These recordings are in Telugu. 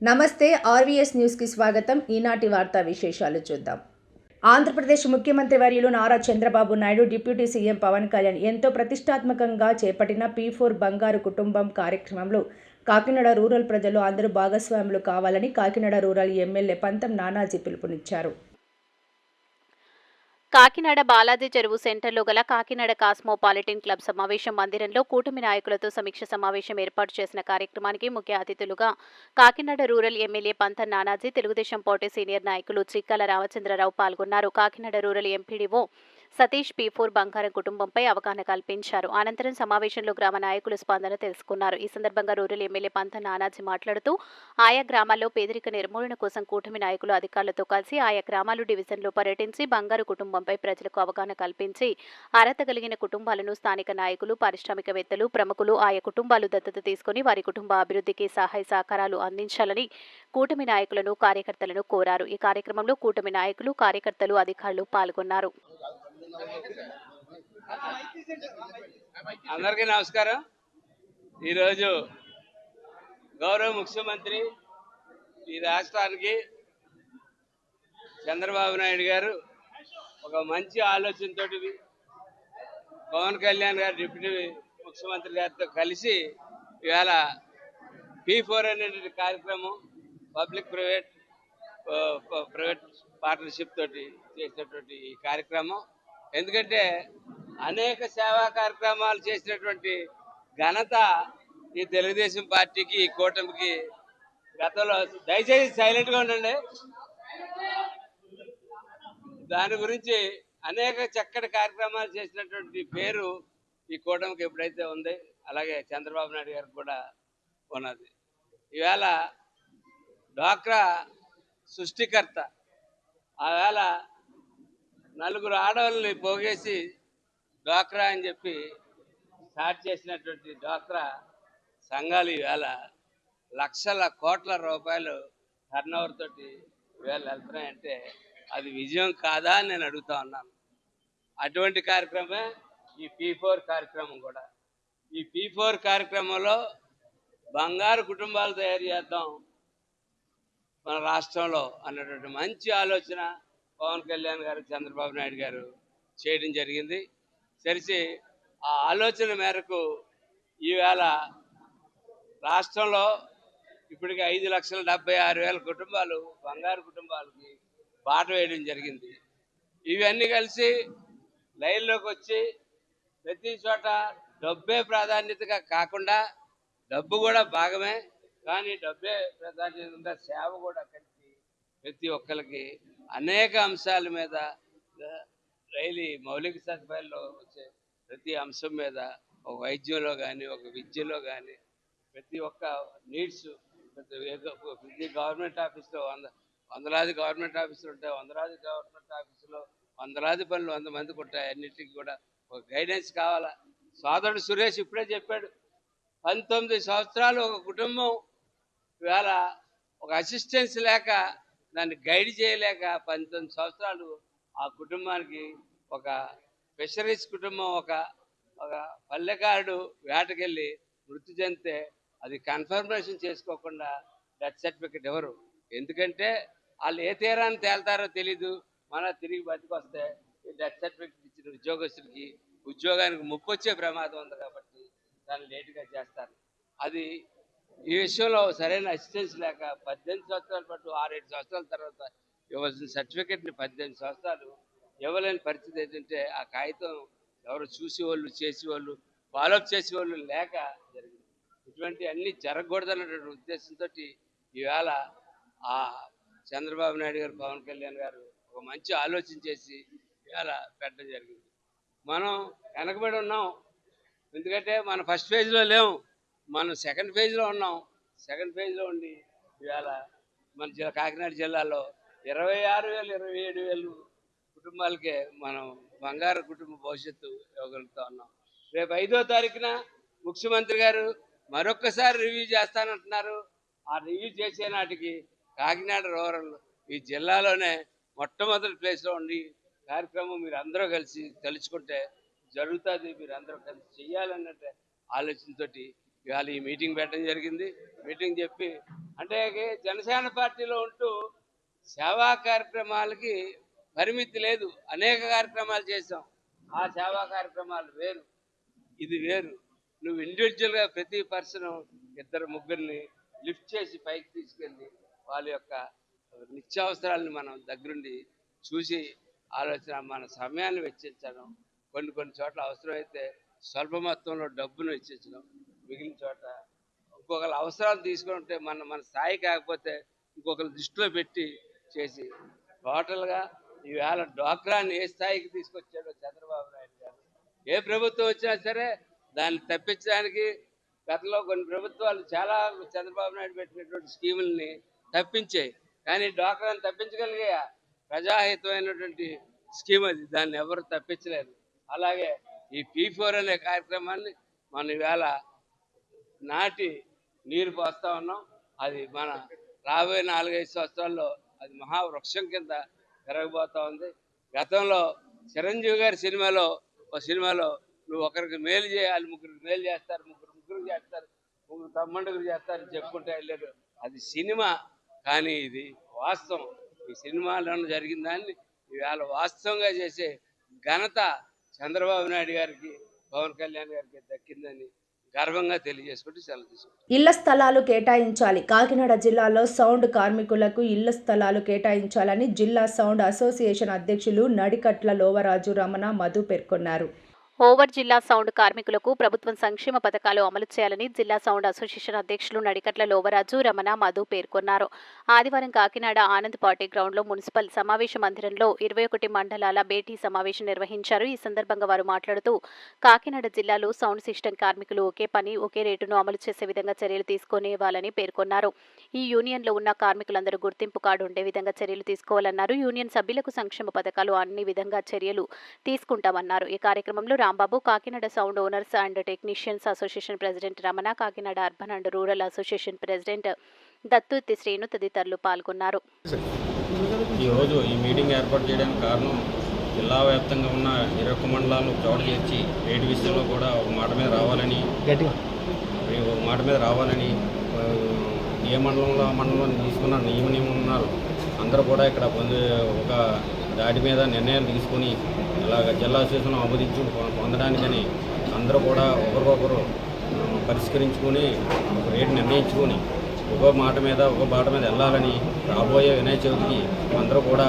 నమస్తే ఆర్వీఎస్ న్యూస్ కి స్వాగతం. ఈనాటి వార్తా విశేషాలు చూద్దాం. ఆంధ్రప్రదేశ్ ముఖ్యమంత్రి వర్యులు నారా చంద్రబాబు నాయుడు, డిప్యూటీ సీఎం పవన్ కళ్యాణ్ ఎంతో ప్రతిష్టాత్మకంగా చేపట్టిన P4 బంగారు కుటుంబం కార్యక్రమంలో కాకినాడ రూరల్ ప్రజలు అందరూ భాగస్వాములు కావాలని కాకినాడ రూరల్ ఎమ్మెల్యే పంతం నానాజీ పిలుపునిచ్చారు. కాకినాడ బాలాజీ చెరువు సెంటర్లో గల కాకినాడ కాస్మోపాలిటన్ క్లబ్ సమావేశం మందిరంలో కూటమి నాయకులతో సమీక్ష సమావేశం ఏర్పాటు చేసిన కార్యక్రమానికి ముఖ్య అతిథులుగా కాకినాడ రూరల్ ఎమ్మెల్యే పంతం నానాజీ, తెలుగుదేశం పార్టీ సీనియర్ నాయకులు చిక్కాల రామచంద్రరావు పాల్గొన్నారు. Kakinada rural MPDO Satish P4 బంగారం కుటుంబంపై అవగాహన కల్పించారు. అనంతరం సమావేశంలో గ్రామ నాయకులు స్పందన తెలుసుకున్నారు. ఈ సందర్భంగా రూరల్ ఎమ్మెల్యే పంతం నానాజీ మాట్లాడుతూ ఆయా గ్రామాల్లో పేదరిక నిర్మూలన కోసం కూటమి నాయకులు అధికారులతో కలిసి ఆయా గ్రామాలు డివిజన్లో పర్యటించి బంగారు కుటుంబంపై ప్రజలకు అవగాహన కల్పించి అర్హత కలిగిన కుటుంబాలను స్థానిక నాయకులు, పారిశ్రామికవేత్తలు, ప్రముఖులు ఆయా కుటుంబాలు దత్తత తీసుకుని వారి కుటుంబ అభివృద్ధికి సహాయ సహకారాలు అందించాలని కూటమి నాయకులను, కార్యకర్తలను కోరారు. ఈ కార్యక్రమంలో కూటమి నాయకులు, కార్యకర్తలు, అధికారులు పాల్గొన్నారు. అందరికీ నమస్కారం. ఈరోజు గౌరవ ముఖ్యమంత్రి ఈ రాష్ట్రానికి చంద్రబాబు నాయుడు గారు ఒక మంచి ఆలోచనతో పవన్ కళ్యాణ్ గారు డిప్యూటీ ముఖ్యమంత్రి గారితో కలిసి ఇవాళ P4 అనేటువంటి కార్యక్రమం పబ్లిక్ ప్రైవేట్ పార్ట్నర్షిప్ తోటి చేసినటువంటి ఈ కార్యక్రమం, ఎందుకంటే అనేక సేవా కార్యక్రమాలు చేసినటువంటి ఘనత ఈ తెలుగుదేశం పార్టీకి, ఈ కూటమికి గతంలో. దయచేసి సైలెంట్గా ఉండండి. దాని గురించి అనేక చక్కటి కార్యక్రమాలు చేసినటువంటి పేరు ఈ కూటమికి ఎప్పుడైతే ఉంది, అలాగే చంద్రబాబు నాయుడు గారికి కూడా ఉన్నది. ఈవేళ డ్వాక్రా సృష్టికర్త, ఆవేళ నలుగురు ఆడవాళ్ళని పోగేసి డ్వాక్రా అని చెప్పి స్టార్ట్ చేసినటువంటి డ్వాక్రా సంఘాలు ఈవేళ లక్షల కోట్ల రూపాయలు టర్నోవర్ తోటి ఈవేళ వెళ్తున్నాయంటే అది విజయం కాదా అని నేను అడుగుతా ఉన్నాను. అటువంటి కార్యక్రమమే ఈ P4 కార్యక్రమం కూడా. ఈ P4 కార్యక్రమంలో బంగారు కుటుంబాలు తయారు చేద్దాం మన రాష్ట్రంలో అన్నటువంటి మంచి ఆలోచన పవన్ కళ్యాణ్ గారు, చంద్రబాబు నాయుడు గారు చేయడం జరిగింది. సరిచి ఆ ఆలోచన మేరకు ఈవేళ రాష్ట్రంలో ఇప్పటికి 5,76,000 కుటుంబాలు బంగారు కుటుంబాలకి బాట వేయడం జరిగింది. ఇవన్నీ కలిసి లైన్లోకి వచ్చి ప్రతి చోట డబ్బే ప్రాధాన్యతగా కాకుండా, డబ్బు కూడా భాగమే, కానీ డబ్బే ప్రాధాన్యత సేవ కూడా కలిసి ప్రతి ఒక్కరికి అనేక అంశాల మీద, రైలు మౌలిక సదుపాయాల్లో వచ్చే ప్రతి అంశం మీద, ఒక వైద్యంలో కానీ, ఒక విద్యలో కానీ, ప్రతి ఒక్క నీడ్స్ ప్రతి గవర్నమెంట్ ఆఫీస్లో వందలాది గవర్నమెంట్ ఆఫీసులు ఉంటాయి. వందలాది గవర్నమెంట్ ఆఫీసులో వందలాది పనులు 100 మందికి ఉంటాయి. అన్నిటికీ కూడా ఒక గైడెన్స్ కావాలా. సోదరుడు సురేష్ ఇప్పుడే చెప్పాడు, 19 సంవత్సరాలు ఒక కుటుంబం ఇవాళ ఒక అసిస్టెన్స్ లేక, దాన్ని గైడ్ చేయలేక 19 సంవత్సరాలు ఆ కుటుంబానికి, ఒక ఫిషరీస్ కుటుంబం, ఒక పల్లెకారుడు వేటకెళ్ళి మృతి చెందితే అది కన్ఫర్మేషన్ చేసుకోకుండా డెత్ సర్టిఫికెట్ ఎవరు? ఎందుకంటే వాళ్ళు ఏ తీరాన్ని తేల్తారో తెలీదు. మన తిరిగి బతికొస్తే ఈ డెత్ సర్టిఫికెట్ ఇచ్చిన ఉద్యోగస్తులకి ఉద్యోగానికి ముప్పు వచ్చే ప్రమాదం ఉంది కాబట్టి దాన్ని లేటుగా చేస్తారు. అది ఈ విషయంలో సరైన అసిస్టెన్స్ లేక 18 సంవత్సరాల పాటు 6-7 సంవత్సరాల తర్వాత ఇవ్వాల్సిన సర్టిఫికెట్ని 18 సంవత్సరాలు ఇవ్వలేని పరిస్థితి ఏంటంటే ఆ కాగితం ఎవరు చూసేవాళ్ళు, చేసేవాళ్ళు, ఫాలోఅప్ చేసేవాళ్ళు లేక జరిగింది. ఇటువంటి అన్నీ జరగకూడదన్నటువంటి ఉద్దేశంతో ఈవేళ ఆ చంద్రబాబు నాయుడు గారు, పవన్ కళ్యాణ్ గారు ఒక మంచి ఆలోచన చేసి ఇవాళ పెట్టడం జరిగింది. మనం వెనకబడి ఉన్నాం, ఎందుకంటే మనం ఫస్ట్ ఫేజ్లో లేము, మనం సెకండ్ ఫేజ్లో ఉన్నాం. సెకండ్ ఫేజ్లో ఉండి ఇవాళ మన కాకినాడ జిల్లాలో 26,000 27,000 కుటుంబాలకే మనం బంగారు కుటుంబ భవిష్యత్తు ఇవ్వగలుగుతా ఉన్నాం. రేపు 5వ తారీఖున ముఖ్యమంత్రి గారు మరొక్కసారి రివ్యూ చేస్తానంటున్నారు. ఆ రివ్యూ చేసే నాటికి కాకినాడ రూరల్ ఈ జిల్లాలోనే మొట్టమొదటి ప్లేస్లో ఉండి కార్యక్రమం మీరు అందరూ కలిసి తలుచుకుంటే జరుగుతుంది. మీరు అందరూ కలిసి చెయ్యాలన్నట్టే ఆలోచనతోటి ఇవాళ ఈ మీటింగ్ పెట్టడం జరిగింది. మీటింగ్ చెప్పి అంటే జనసేన పార్టీలో ఉంటూ సేవా కార్యక్రమాలకి పరిమితి లేదు. అనేక కార్యక్రమాలు చేసాం. ఆ సేవా కార్యక్రమాలు వేరు, ఇది వేరు. నువ్వు ఇండివిజువల్గా ప్రతి పర్సన్ ఇద్దరు ముగ్గురిని లిఫ్ట్ చేసి పైకి తీసుకెళ్ళి వాళ్ళ యొక్క నిత్యావసరాలను మనం దగ్గరుండి చూసి ఆలోచన మన సమయాన్ని వెచ్చించడం, కొన్ని చోట్ల అవసరమైతే స్వల్ప మొత్తంలో డబ్బును వెచ్చించడం, మిగిలిన చోట ఇంకొకరి అవసరాలు తీసుకుంటే మన స్థాయి కాకపోతే ఇంకొకరి దృష్టిలో పెట్టి చేసి టోటల్గా ఈవేళ డ్వాక్రాని ఏ స్థాయికి తీసుకొచ్చాడో చంద్రబాబు నాయుడు గారు. ఏ ప్రభుత్వం వచ్చినా సరే దాన్ని తప్పించడానికి గతంలో కొన్ని ప్రభుత్వాలు చాలా చంద్రబాబు నాయుడు పెట్టినటువంటి స్కీముల్ని తప్పించాయి. కానీ డ్వాక్రాని తప్పించగలిగా ప్రజాహితమైనటువంటి స్కీమ్ అది, దాన్ని ఎవరు తప్పించలేరు. అలాగే ఈ P4 అనే కార్యక్రమాన్ని మనం ఈవేళ నాటి నీరు పోస్తా ఉన్నాం. అది మన రాబోయే 4-5 సంవత్సరాల్లో అది మహావృక్షం కింద పెరగబోతా ఉంది. గతంలో చిరంజీవి గారి సినిమాలో నువ్వు ఒకరికి మేలు చేయాలి, ముగ్గురికి మేలు చేస్తారు, ముగ్గురు చేస్తారు, ముగ్గురు తమ్ముడుగురు చేస్తారు చెప్పుకుంటే వెళ్ళారు. అది సినిమా, కానీ ఇది వాస్తవం. ఈ సినిమాలో జరిగిన దాన్ని ఇవాళ వాస్తవంగా చేసే ఘనత చంద్రబాబు నాయుడు గారికి, పవన్ కళ్యాణ్ గారికి దక్కిందని గర్వంగా తెలియజేసుకుంటూ సెలవు తీసుకుంటాం. ఇళ్ల స్థలాలు కేటాయించాలి. కాకినాడ జిల్లాలో సౌండ్ కార్మికులకు ఇళ్ల స్థలాలు కేటాయించాలని జిల్లా సౌండ్ అసోసియేషన్ అధ్యక్షులు నడికట్ల లోవరాజు రమణ మధు పేర్కొన్నారు. ఓవర్ జిల్లా సౌండ్ కార్మికులకు ప్రభుత్వం సంక్షేమ పథకాలు అమలు చేయాలని జిల్లా సౌండ్ అసోసియేషన్ అధ్యక్షులు నడికట్ల లోవరాజు రమణ మధు పేర్కొన్నారు. ఆదివారం కాకినాడ ఆనంద్ పార్టీ గ్రౌండ్లో మున్సిపల్ సమావేశ మందిరంలో 21 మండలాల భేటీ సమావేశం నిర్వహించారు. ఈ సందర్భంగా వారు మాట్లాడుతూ కాకినాడ జిల్లాలో సౌండ్ సిస్టమ్ కార్మికులు ఒకే పని ఒకే రేటును అమలు చేసే విధంగా చర్యలు తీసుకునేవాలని పేర్కొన్నారు. ఈ యూనియన్లో ఉన్న కార్మికులందరూ గుర్తింపు కార్డు ఉండే విధంగా చర్యలు తీసుకోవాలన్నారు. యూనియన్ సభ్యులకు సంక్షేమ పథకాలు అన్ని విధంగా చర్యలు తీసుకుంటామన్నారు. ఈ కార్యక్రమంలో Rambabu, Kakinada sound owners and technicians association president Ramana, Kakinada urban and rural association president దత్తుత్తి శ్రీను తదితరులు పాల్గొన్నారు. ఈరోజు ఈ మీటింగ్ ఏర్పాటు చేయడానికి కారణం జిల్లా వ్యాప్తంగా ఉన్న 21 మండలాలను చోట చేర్చి రేటు విషయంలో కూడా ఒక మాట మీద రావాలని ఏ మండలంలో తీసుకున్న నియమనాలు అందరూ కూడా ఇక్కడ ఒక దాటి మీద నిర్ణయాలు తీసుకొని ఇలాగ జిల్లా అసోసియేషన్ ఆమోదించి పొందడానికని అందరూ కూడా ఒకరికొకరు పరిష్కరించుకొని ఒక రేటు నిర్ణయించుకొని ఒక బాట మీద వెళ్ళాలని రాబోయే వినాయక చవితికి అందరూ కూడా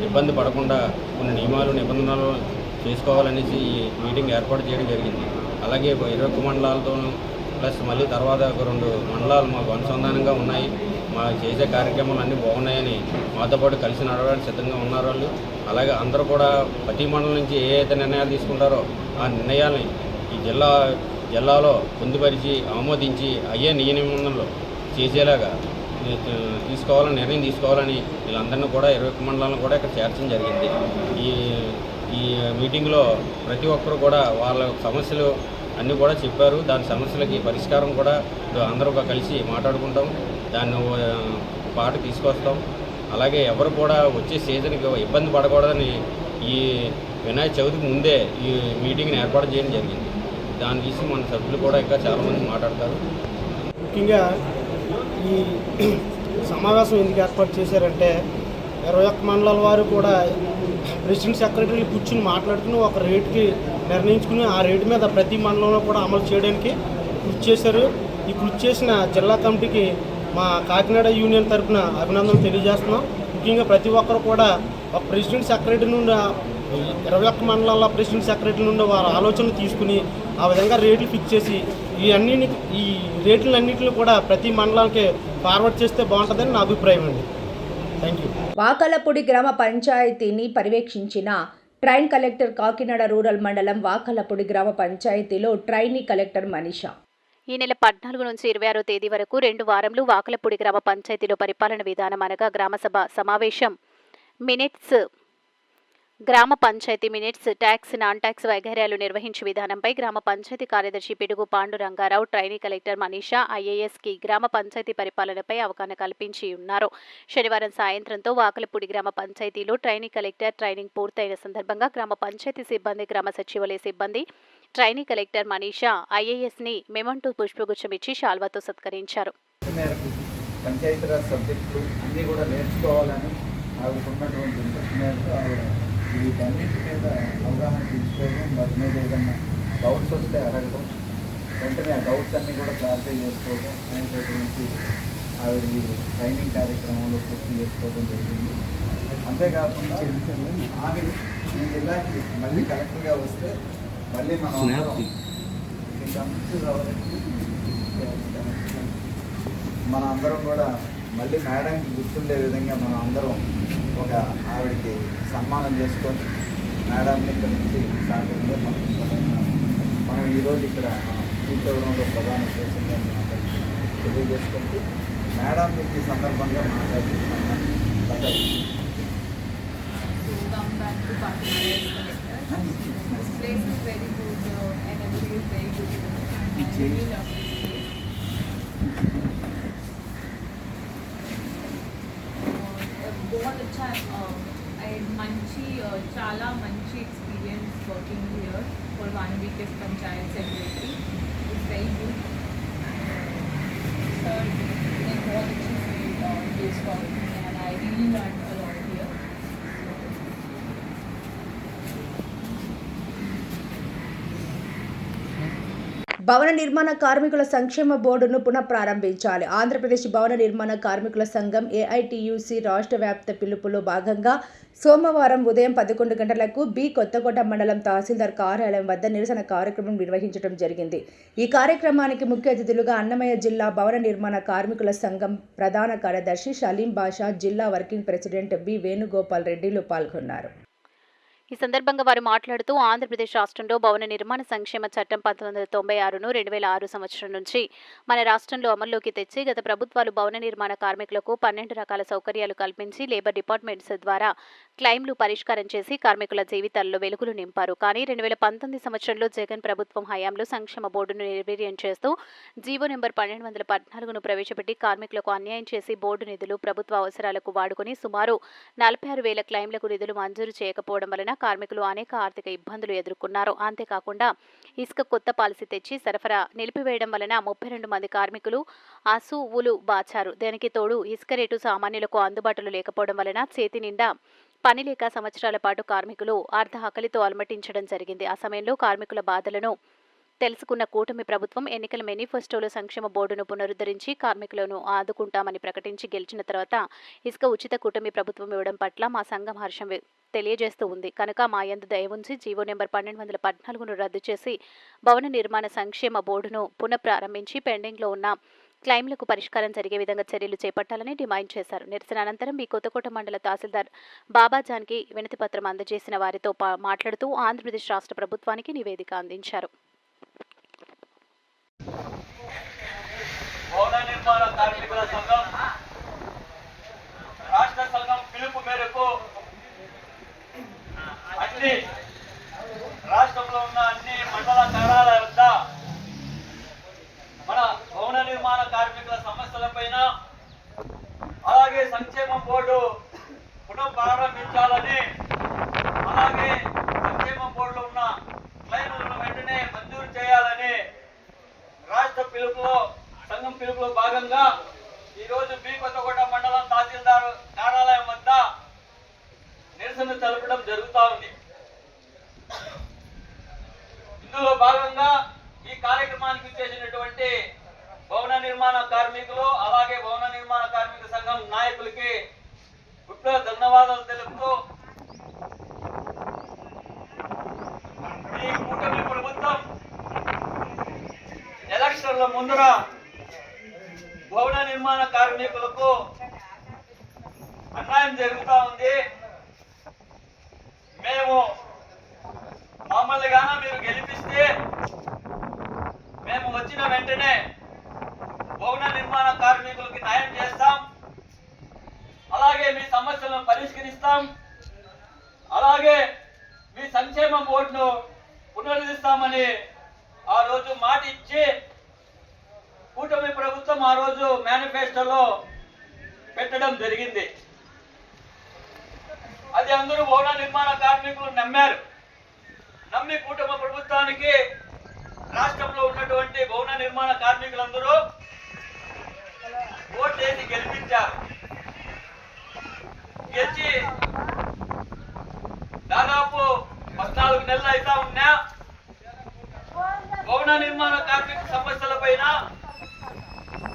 ఇబ్బంది పడకుండా కొన్ని నియమాలు నిబంధనలు చేసుకోవాలనేసి ఈ మీటింగ్ ఏర్పాటు చేయడం జరిగింది. అలాగే 21 మండలాలతో ప్లస్ మళ్ళీ తర్వాత ఒక 2 మండలాలు మాకు అనుసంధానంగా ఉన్నాయి. మా చేసే కార్యక్రమాలు అన్నీ బాగున్నాయని మాతో పాటు కలిసి నడవడానికి సిద్ధంగా ఉన్నారు వాళ్ళు. అలాగే అందరూ కూడా ప్రతి మండలం నుంచి ఏ అయితే నిర్ణయాలు తీసుకుంటారో ఆ నిర్ణయాల్ని ఈ జిల్లాలో పొందుపరిచి ఆమోదించి అయ్యే నియమనిబంధనలు చేసేలాగా నిర్ణయం తీసుకోవాలని వీళ్ళందరినీ కూడా 21 మండలాలను కూడా ఇక్కడ చేర్చడం జరిగింది. ఈ మీటింగ్లో ప్రతి ఒక్కరు కూడా వాళ్ళ సమస్యలు అన్నీ కూడా చెప్పారు. దాని సమస్యలకి పరిష్కారం కూడా అందరూ కలిసి మాట్లాడుకుంటాం, దాన్ని పాట తీసుకొస్తాం. అలాగే ఎవరు కూడా వచ్చే సీజన్కి ఇబ్బంది పడకూడదని ఈ వినాయక చవితికి ముందే ఈ మీటింగ్ని ఏర్పాటు చేయడం జరిగింది. దాని తీసి మన సభ్యులు కూడా ఇంకా చాలామంది మాట్లాడతారు. ముఖ్యంగా ఈ సమావేశం ఎందుకు ఏర్పాటు చేశారంటే 21 మండలాల వారు కూడా ప్రెసిడెంట్ సెక్రటరీలు కూర్చుని మాట్లాడుకుని ఒక రేటుకి నిర్ణయించుకుని ఆ రేటు మీద ప్రతి మండలంలో కూడా అమలు చేయడానికి కృషి చేశారు. ఈ కృషి చేసిన జిల్లా కమిటీకి మా కాకినాడ యూనియన్ తరఫున అభినందనలు తెలియజేస్తున్నాం. ముఖ్యంగా ప్రతి ఒక్కరు కూడా ఒక ప్రెసిడెంట్ సెక్రటరీ నుండి 21 మండలాల ప్రెసిడెంట్ సెక్రటరీ నుండి వారి ఆలోచనలు తీసుకుని ఆ విధంగా రేట్లు ఫిక్స్ చేసి ఈ రేట్లన్నింటినీ కూడా ప్రతి మండలానికి ఫార్వర్డ్ చేస్తే బాగుంటుందని నా అభిప్రాయం అండి. Thank you. వాకలపూడి గ్రామ పంచాయతీని పర్యవేక్షించిన ట్రైన్ కలెక్టర్ కాకినాడ రూరల్ మండలం వాకలపూడి గ్రామ పంచాయతీలో ట్రైనీ కలెక్టర్ మనీషా ఈ నెల 14 నుంచి 26వ తేదీ వరకు 2 వారంలో వాకలపూడి గ్రామ పంచాయతీలో పరిపాలన విధానం అనగా గ్రామసభ సమావేశం మినిట్స్ గ్రామ పంచాయతీ మినిట్స్, ట్యాక్స్, నాన్ ట్యాక్స్ వగైరాలు నిర్వహించే విధానంపై గ్రామ పంచాయతీ కార్యదర్శి పిడుగు పాండురంగారావు, ట్రైనీ కలెక్టర్ మనీషా ఐఏఎస్కి గ్రామ పంచాయతీ పరిపాలనపై అవగాహన కల్పించి ఉన్నారు. శనివారం సాయంత్రంతో వాకలపూడి గ్రామ పంచాయతీలో ట్రైనీ కలెక్టర్ ట్రైనింగ్ పూర్తయిన సందర్భంగా గ్రామ పంచాయతీ సిబ్బంది, గ్రామ సచివాలయ సిబ్బంది, ట్రైనీ కలెక్టర్ మనీషా ఐఏఎస్ని మెమంటో పుష్పగుచ్చం ఇచ్చి శాల్వాతో సత్కరించారు. పంచాయతీరాజ్ సబ్జెక్టులు అన్నీ కూడా నేర్చుకోవాలని ఆవిడకున్నటువంటి ఇంట్రెస్ట్ మేరకు ఆవిడ వీటన్నిటి మీద అవగాహన తీసుకోవడం, వాటి మీద ఏదన్నా డౌట్స్ వస్తే అడగడం, వెంటనే ఆ డౌట్స్ అన్నీ కూడా క్లారిఫై చేసుకోవడం అనేటటువంటి ఆవిడ ట్రైనింగ్ కార్యక్రమంలో పూర్తి చేసుకోవడం జరిగింది. అంతేకాకుండా ఆమె ఈ జిల్లాకి మళ్ళీ కలెక్టర్గా వస్తే మళ్ళీ మనం మన అందరం కూడా మళ్ళీ మేడంకి గుర్తుండే విధంగా మనం అందరం ఒక ఆవిడకి సన్మానం చేసుకొని మేడంని ఇక్కడ నుంచి సాగంగా మనం ఈరోజు ఇక్కడ కూర్చోవడంలో ప్రధాన ఉద్దేశంగా తెలియజేసుకుంటూ మేడం ఈ సందర్భంగా మాట్లాడుతున్నాం. बहुत अच्छा చాలా మంచి एक्सपीरियंस वर्किंग हियर फॉर वानवी panchayat secretary it's very good sir ने बहुत अच्छे से place for and I really learn a lot here. భవన నిర్మాణ కార్మికుల సంక్షేమ బోర్డును పునఃప్రారంభించాలి. ఆంధ్రప్రదేశ్ భవన నిర్మాణ కార్మికుల సంఘం ఏఐటీయూసీ రాష్ట్ర వ్యాప్త పిలుపులో భాగంగా సోమవారం ఉదయం 11 గంటలకు బి కొత్తకోట మండలం తహసీల్దార్ కార్యాలయం వద్ద నిరసన కార్యక్రమం నిర్వహించడం జరిగింది. ఈ కార్యక్రమానికి ముఖ్య అతిథులుగా అన్నమయ్య జిల్లా భవన నిర్మాణ కార్మికుల సంఘం ప్రధాన కార్యదర్శి షలీం బాషా, జిల్లా వర్కింగ్ ప్రెసిడెంట్ బి వేణుగోపాల్ రెడ్డిలు పాల్గొన్నారు. ఈ సందర్భంగా వారు మాట్లాడుతూ ఆంధ్రప్రదేశ్ రాష్ట్రంలో భవన నిర్మాణ సంక్షేమ చట్టం 1996ను 2006 సంవత్సరం నుంచి మన రాష్ట్రంలో అమల్లోకి తెచ్చి గత ప్రభుత్వాలు భవన నిర్మాణ కార్మికులకు 12 రకాల సౌకర్యాలు కల్పించి లేబర్ డిపార్ట్మెంట్స్ ద్వారా క్లెయిమ్లు పరిష్కారం చేసి కార్మికుల జీవితాల్లో వెలుగులు నింపారు. కానీ 2019 సంవత్సరంలో జగన్ ప్రభుత్వం హయాంలో సంక్షేమ బోర్డును నిర్వీర్యం చేస్తూ జీవో నెంబర్ 1214ను ప్రవేశపెట్టి కార్మికులకు అన్యాయం చేసి బోర్డు నిధులు ప్రభుత్వ అవసరాలకు వాడుకుని సుమారు 46,000 క్లెయిమ్లకు నిధులు మంజూరు చేయకపోవడం వలన కార్మికులు అనేక ఆర్థిక ఇబ్బందులు ఎదుర్కొన్నారు. అంతేకాకుండా ఇసుక కొత్త పాలసీ తెచ్చి సరఫరా నిలిపివేయడం వలన 32 మంది కార్మికులు అసూవులు బాచారు. దానికి తోడు ఇసుక రేటు సామాన్యులకు అందుబాటులో లేకపోవడం వలన చేతి నిండా పని లేక సంవత్సరాల పాటు కార్మికులు అర్ధ ఆకలితో అలమటించడం జరిగింది. ఆ సమయంలో కార్మికుల బాధలను తెలుసుకున్న కూటమి ప్రభుత్వం ఎన్నికల మేనిఫెస్టోలో సంక్షేమ బోర్డును పునరుద్ధరించి కార్మికులను ఆదుకుంటామని ప్రకటించి గెలిచిన తర్వాత ఇసుక ఉచిత కూటమి ప్రభుత్వం ఇవ్వడం పట్ల మా సంఘం హర్షం తెలియజేస్తూ ఉంది. కనుక మా యందు దయ ఉంచి జీవో నెంబర్ 1214ను రద్దు చేసి భవన నిర్మాణ సంక్షేమ బోర్డును పునఃప్రారంభించి పెండింగ్లో ఉన్న క్లెయిమ్లకు పరిష్కారం జరిగే విధంగా చర్యలు చేపట్టాలని డిమాండ్ చేశారు. నిరసన అనంతరం మీ కొత్తకోట మండల తహసీల్దార్ బాబాజాన్కి వినతి పత్రం అందజేసిన వారితో మాట్లాడుతూ ఆంధ్రప్రదేశ్ రాష్ట్ర ప్రభుత్వానికి నివేదిక అందించారు. భవన నిర్మాణ కార్మికుల సంఘం రాష్ట్ర సంఘం పిలుపు మేరకు అన్ని రాష్ట్రంలో ఉన్న అన్ని మండల కార్యాలయాల వద్ద మన భవన నిర్మాణ కార్మికుల సమస్యలపైన అలాగే సంక్షేమ బోర్డు పునః ప్రారంభించాలని అలాగే సంక్షేమ బోర్డులో ఉన్న క్లెయిమ్లను వెంటనే మంజూరు చేయాలని రాష్ట్ర పిలుపులో సంఘం పిలుపులో భాగంగా ఈరోజు బి కొత్తకోట మండలం తహసీల్దార్ కార్యాలయం వద్ద నిరసన తెలపడం జరుగుతూ ఉంది. ఇందులో భాగంగా ఈ కార్యక్రమానికి చేసినటువంటి భవన నిర్మాణ కార్మికులు అలాగే భవన నిర్మాణ కార్మిక సంఘం నాయకులకి విప్లవ ధన్యవాదాలు తెలుపుతూ ఈ కూటమి ప్రభుత్వం ఎలక్షన్ల ముందర భవన నిర్మాణ కార్మికులకు అన్యాయం జరుగుతూ ఉంది. మేము మమ్మల్నిగాన మీరు గెలిపిస్తే మేము వచ్చిన వెంటనే భవన నిర్మాణ కార్మికులకి న్యాయం చేస్తాం, అలాగే మీ సమస్యలను పరిష్కరిస్తాం, అలాగే మీ సంక్షేమ బోర్డును పునరుద్ధరిస్తామని ఆ రోజు మాట ఇచ్చి కూటమి ప్రభుత్వం ఆ రోజు మేనిఫెస్టోలో పెట్టడం జరిగింది. అది అందరూ భవన నిర్మాణ కార్మికులు నమ్మారు. నమ్మి కూటమి ప్రభుత్వానికి రాష్ట్రంలో ఉన్నటువంటి భవన నిర్మాణ కార్మికులందరూ ఓట్లేసి గెలిపించారు. గెలిచి దాదాపు 14 నెలలు అయితే ఉన్నా భవన నిర్మాణ కార్మిక సమస్యల పైన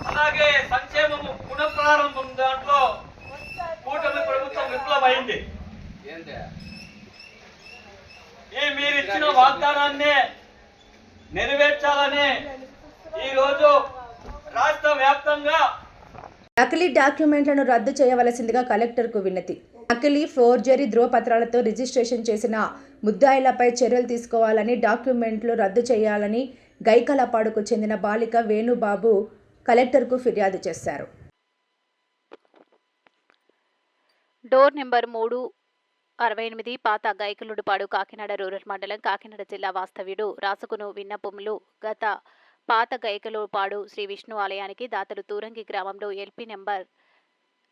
అలాగే సంక్షేమము పునఃప్రారంభం దాంట్లో కూటమి ప్రభుత్వం విఫలమైంది. ఈ మీరు ఇచ్చిన వాగ్దానాన్ని నెరవేర్చాలని ఈరోజు రాష్ట్ర వ్యాప్తంగా నకిలీ డాక్యుమెంట్లను రద్దు చేయవలసిందిగా కలెక్టర్కు వినతి. నకిలీ ఫోర్జరీ ధ్రువపత్రాలతో రిజిస్ట్రేషన్ చేసిన ముద్దాయిలపై చర్యలు తీసుకోవాలని, డాక్యుమెంట్లు రద్దు చేయాలని గైకలపాడుకు చెందిన బాలిక వేణుబాబు కలెక్టర్కు ఫిర్యాదు చేశారు. డోర్ నెంబర్ 368 పాత గైకలుడుపాడు, కాకినాడ రూరల్ మండలం, కాకినాడ జిల్లా వాస్తవ్యుడు రాసుకును విన్నపములు గత పాత గైకలుపాడు శ్రీ విష్ణు ఆలయానికి దాతలు తూరంగి గ్రామంలో ఎల్పీ నెంబర్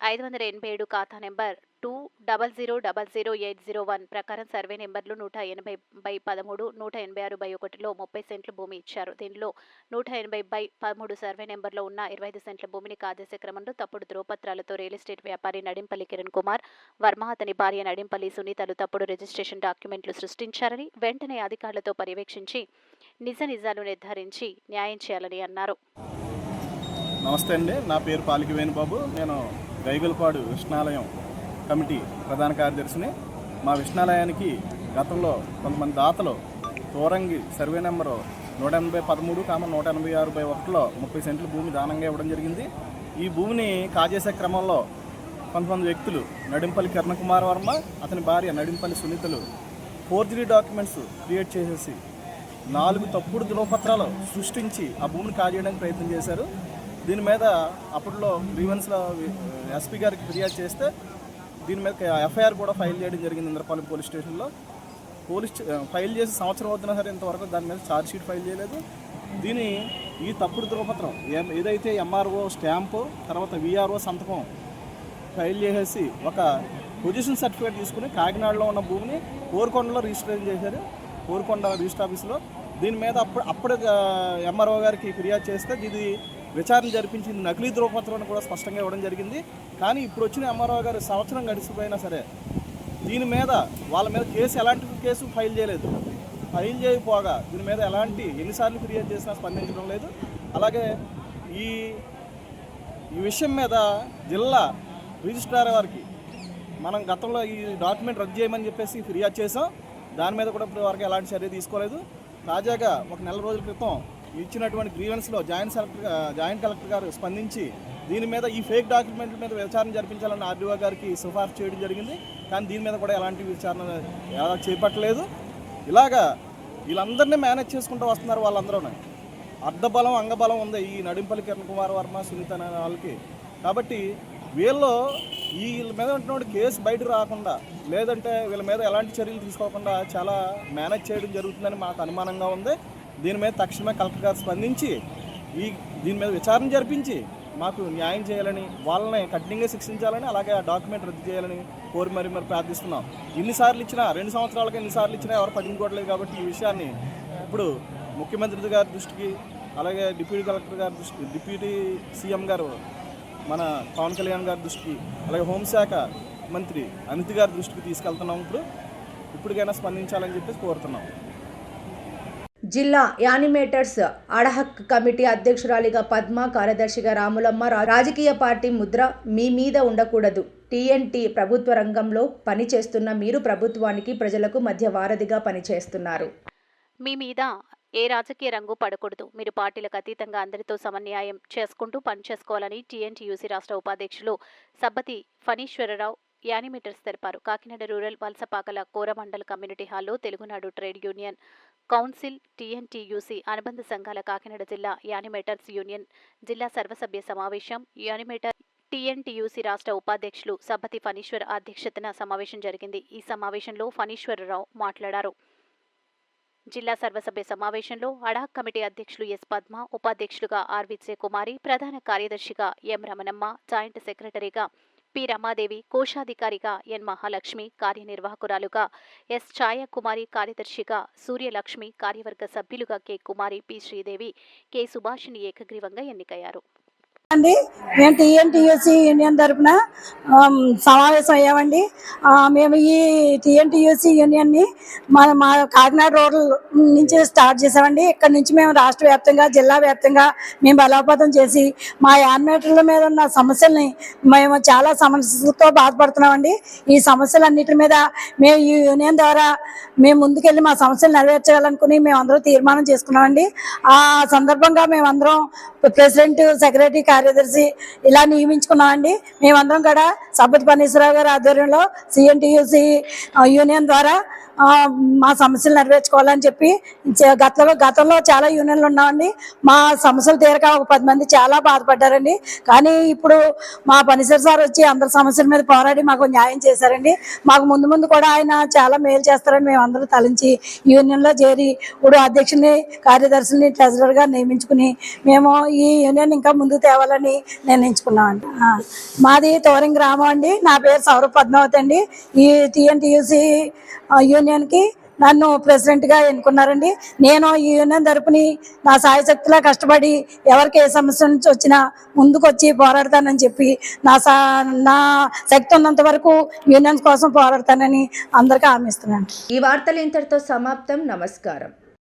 587 ఖాతా నెంబర్ 2000801 ప్రకారం సర్వే నెంబర్లు 180/13, 186/1లో 30 సెంట్ల భూమి ఇచ్చారు. దీనిలో 180/13 సర్వే నెంబర్లో ఉన్న 25 సెంట్ల భూమిని కాజేసే క్రమంలో తప్పుడు ధ్రువపత్రాలతో రియల్ ఎస్టేట్ వ్యాపారి నడింపల్లి కిరణ్ కుమార్ వర్మ, అతని భార్య నడింపల్లి సునీతలు తప్పుడు రిజిస్ట్రేషన్ డాక్యుమెంట్లు సృష్టించారని, వెంటనే అధికారులతో పర్యవేక్షించి నిజాలు నిర్ధారించి న్యాయం చేయాలని అన్నారు. నమస్తే అండి, నా పేరు పాలిక వేణుబాబు. నేను గైగులపాడు విష్ణాలయం కమిటీ ప్రధాన కార్యదర్శిని. మా విష్ణాలయానికి గతంలో కొంతమంది దాతలు తోరంగి సర్వే నెంబరు 180/13, 186/1లో 30 సెంట్ల భూమి దానంగా ఇవ్వడం జరిగింది. ఈ భూమిని కాజేసే క్రమంలో కొంతమంది వ్యక్తులు నడింపల్లి కిరణ్ కుమార్ వర్మ, అతని భార్య నడింపల్లి సునీతలు ఫోర్జరీ డాక్యుమెంట్స్ క్రియేట్ చేసేసి 4 తప్పుడు ధ్రువపత్రాలు సృష్టించి ఆ భూమిని కాజేయడానికి ప్రయత్నం చేశారు. దీని మీద అప్పట్లో గ్రీవెన్స్లో ఎస్పీ గారికి ఫిర్యాదు చేస్తే దీని మీద ఎఫ్ఐఆర్ కూడా ఫైల్ చేయడం జరిగింది ఇంద్రపాలెం పోలీస్ స్టేషన్లో. ఫైల్ చేసి సంవత్సరం అవుతున్నా సరే ఇంతవరకు దాని మీద ఛార్జ్షీట్ ఫైల్ చేయలేదు. ఈ తప్పుడు ధ్రువపత్రం ఏదైతే ఎంఆర్ఓ స్టాంపు తర్వాత విఆర్ఓ సంతకం ఫైల్ చేసేసి ఒక పొజిషన్ సర్టిఫికేట్ తీసుకుని కాకినాడలో ఉన్న భూమిని కోరుకొండలో రిజిస్ట్రేషన్ చేశారు, కోరుకొండ రిజిస్టర్ ఆఫీస్లో. దీని మీద అప్పుడు ఎంఆర్ఓ గారికి ఫిర్యాదు చేస్తే ఇది విచారణ జరిపించింది నకిలీ ధ్రువపత్రాన్ని కూడా స్పష్టంగా ఇవ్వడం జరిగింది. కానీ ఇప్పుడు వచ్చిన ఎంఆర్ఓ గారు సంవత్సరం గడిచిపోయినా సరే దీని మీద వాళ్ళ మీద ఎలాంటి కేసు ఫైల్ చేయలేదు. ఫైల్ చేయకపోగా దీని మీద ఎన్నిసార్లు ఫిర్యాదు చేసినా స్పందించడం లేదు. అలాగే ఈ విషయం మీద జిల్లా రిజిస్ట్రార్ వారికి మనం గతంలో ఈ డాక్యుమెంట్ రద్దు చేయమని చెప్పేసి ఫిర్యాదు చేసాం. దాని మీద కూడా ఇప్పుడు వరకు ఎలాంటి చర్య తీసుకోలేదు. తాజాగా ఒక నెల రోజుల క్రితం ఇచ్చినటువంటి గ్రీవెన్స్లో జాయింట్ కలెక్టర్ గారు స్పందించి దీని మీద ఈ ఫేక్ డాక్యుమెంట్ల మీద విచారణ జరిపించాలని ఆర్డీఓ గారికి సిఫార్సు చేయడం జరిగింది. కానీ దీని మీద కూడా ఎలాంటి విచారణ చేపట్టలేదు. ఇలాగా వీళ్ళందరినీ మేనేజ్ చేసుకుంటూ వస్తున్నారు. వాళ్ళందరూ అర్ధబలం అంగబలం ఉంది ఈ నడింపల్లి కిరణ్ కుమార్ వర్మ, సునీత అనే వాళ్ళకి. కాబట్టి వీళ్ళ మీద ఉన్నటువంటి కేసు బయటకు రాకుండా లేదంటే వీళ్ళ మీద ఎలాంటి చర్యలు తీసుకోకుండా చాలా మేనేజ్ చేయడం జరుగుతుందని మాకు అనుమానంగా ఉంది. దీని మీద తక్షణమే కలెక్టర్ గారు స్పందించి దీని మీద విచారణ జరిపించి మాకు న్యాయం చేయాలని, వాళ్ళని కఠినంగా శిక్షించాలని, అలాగే ఆ డాక్యుమెంట్ రద్దు చేయాలని కోరి మరి ప్రార్థిస్తున్నాం. ఎన్నిసార్లు ఇచ్చినా 2 సంవత్సరాలకి ఎన్నిసార్లు ఇచ్చినా ఎవరు పట్టించుకోవట్లేదు. కాబట్టి ఈ విషయాన్ని ఇప్పుడు ముఖ్యమంత్రి గారి దృష్టికి, అలాగే డిప్యూటీ కలెక్టర్ గారి దృష్టికి, డిప్యూటీ సీఎం గారు మన పవన్ కళ్యాణ్ గారి దృష్టికి, అలాగే హోంశాఖ మంత్రి అనిత్ గారి దృష్టికి తీసుకెళ్తున్నాం. ఇప్పటికైనా స్పందించాలని చెప్పేసి కోరుతున్నాం. జిల్లా యానిమేటర్స్ అడహక్ కమిటీ అధ్యక్షురాలిగా పద్మ, కార్యదర్శిగా రాములమ్మ. రాజకీయ పార్టీ ముద్ర మీ మీద ఉండకూడదు. TNT ప్రభుత్వ రంగంలో పనిచేస్తున్న మీరు ప్రభుత్వానికి, ప్రజలకు మధ్య వారధిగా పనిచేస్తున్నారు. మీ మీద ఏ రాజకీయ రంగు పడకూడదు. మీరు పార్టీలకు అతీతంగా అందరితో సమన్వయం చేసుకుంటూ పనిచేసుకోవాలని TNTUC రాష్ట్ర ఉపాధ్యక్షులు సబ్బతి ఫణీశ్వరరావు యానిమేటర్స్ తెలిపారు. కాకినాడ రూరల్ వలసపాకల కోరమండల్ కమ్యూనిటీ హాల్లో Telugunadu trade union council, TNTUC అనుబంధ సంఘాల కాకినాడ జిల్లా యానిమేటర్స్ యూనియన్ జిల్లా సర్వసభ్య సమావేశం, యానిమేటర్ టీఎన్టీయూసీ రాష్ట్ర ఉపాధ్యక్షులు సబ్బతి ఫణీశ్వర్ అధ్యక్షతన సమావేశం జరిగింది. ఈ సమావేశంలో ఫణీశ్వరరావు మాట్లాడారు. జిల్లా సర్వసభ్య సమావేశంలో అడాక్ కమిటీ అధ్యక్షులు ఎస్ పద్మ, ఉపాధ్యక్షులుగా ఆర్ విజయకుమారి, ప్రధాన కార్యదర్శిగా ఎం రమణమ్మ, జాయింట్ సెక్రటరీగా పి రమాదేవి, కోశాధికారిగా ఎన్ మహాలక్ష్మి, కార్యనిర్వాహకురాలుగా ఎస్ ఛాయాకుమారి, కార్యదర్శిగా సూర్యలక్ష్మి, కార్యవర్గ సభ్యులుగా కె కుమారి, పి శ్రీదేవి, కె సుభాషిణి ఏకగ్రీవంగా ఎన్నికయ్యారు. మేము టీఎన్టీయూసీ యూనియన్ తరఫున సమావేశం అయ్యామండి. మేము ఈ టీఎన్టీయూసీ యూనియన్ని మా కాకినాడ రోడ్ నుంచి స్టార్ట్ చేసామండి. ఇక్కడ నుంచి మేము రాష్ట్ర వ్యాప్తంగా, జిల్లా వ్యాప్తంగా మేము బలోపేతం చేసి మా యాన్మేటర్ల మీద ఉన్న సమస్యల్ని మేము చాలా సమస్యలతో బాధపడుతున్నామండి. ఈ సమస్యలన్నిటి మీద మేము ఈ యూనియన్ ద్వారా మేము ముందుకెళ్ళి మా సమస్యలు నెరవేర్చాలనుకుని మేము అందరూ తీర్మానం చేసుకున్నామండి. ఆ సందర్భంగా మేమందరం ప్రెసిడెంట్, సెక్రటరీ, కార్యదర్శి ఇలా నియమించుకున్నామండి. మేమందరం కూడా సబ్బతి ఫణీశ్వరరావు గారి ఆధ్వర్యంలో టీఎన్టీయూసీ యూనియన్ ద్వారా మా సమస్యలు నెరవేర్చుకోవాలని చెప్పి గతంలో చాలా యూనియన్లు ఉన్నామండి. మా సమస్యలు తీరక ఒక 10 మంది చాలా బాధపడ్డారండి. కానీ ఇప్పుడు మా ఫణీశ్వర్ సార్ వచ్చి అందరి సమస్యల మీద పోరాడి మాకు న్యాయం చేశారండి. మాకు ముందు కూడా ఆయన చాలా మేలు చేస్తారని మేము అందరూ తలంచి యూనియన్లో చేరి ఇప్పుడు అధ్యక్షుని, కార్యదర్శిని, ట్రెజరర్గా నియమించుకుని మేము ఈ యూనియన్ ఇంకా ముందుకు తేవాలని నిర్ణయించుకున్నామండి. మాది తోరింగ్ గ్రామం అండి. నా పేరు సౌరభ్ పద్మావతి అండి. ఈ టీఎన్టీయూసీ యూనియన్కి నన్ను ప్రెసిడెంట్గా ఎన్నుకున్నారండి. నేను ఈ యూనియన్ తరపుని నా సాయశక్తిలా కష్టపడి ఎవరికి ఏ సమస్య నుంచి వచ్చినా ముందుకు వచ్చి పోరాడతానని చెప్పి నా శక్తి ఉన్నంత వరకు యూనియన్స్ కోసం పోరాడతానని అందరికీ హామీ ఇస్తున్నాను. ఈ వార్తలు ఇంతటితో సమాప్తం. నమస్కారం.